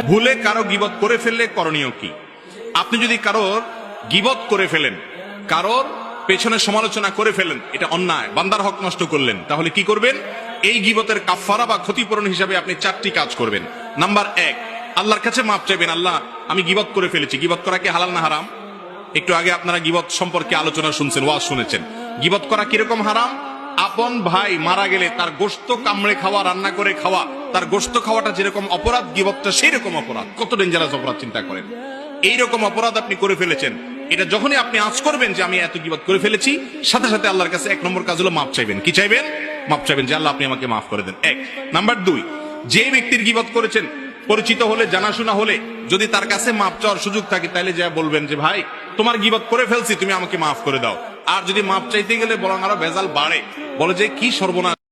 ভুলে কারো গীবত করে ফেললে করণীয় কি? আপনি যদি কারোর গীবত করে ফেলেন, কারোর পেছনে সমালোচনা করে ফেলেন, এটা অন্যায়, বান্দার হক নষ্ট করলেন, তাহলে কি করবেন? এই গীবতের কাফারা বা ক্ষতিপূরণ হিসাবে আপনি 4টি কাজ করবেন। নাম্বার 1, আল্লাহর কাছে মাপ চাইবেন। আল্লাহ, আমি গীবত করে ফেলেছি। গীবত করা কি হালাল না হারাম? একটু আগে আপনারা গীবত সম্পর্কে আলোচনা শুনছেন, ওয়াজ শুনেছেন। গীবত করা কিরকম হারাম? আপন ভাই মারা গেলে তার গোশত কামড়ে খাওয়া, রান্না করে খাওয়া, তার গোশত খাওয়াটা যেরকম অপরাধ, গীবতটা সেই রকম অপরাধ। কত ডেঞ্জারাস অপরাধ চিন্তা করেন। এইরকম অপরাধ আপনি করে ফেলেছেন। এটা যখনই আপনি আঁচ করবেন যে আমি এত গীবত করে ফেলেছি, সাথে সাথে আল্লাহর কাছে 1 নম্বর কাজ হলো মাপ চাইবেন। কি চাইবেন? মাপ চাইবেন যে আল্লাহ আপনি আমাকে মাফ করে দেন। 1 নাম্বার 2, যে ব্যক্তির গীবত করেছেন, পরিচিত হলে, জানাশোনা হলে, যদি তার কাছে মাপ চাওয়ার সুযোগ থাকে, তাহলে যা বলবেন যে ভাই তোমার গীবত করে ফেলছি, তুমি আমাকে মাফ করে দাও। আর যদি মাপ চাইতে গেলে বরং আরো ভেজাল বাড়ে, বলে যে কি সর্বনাশ।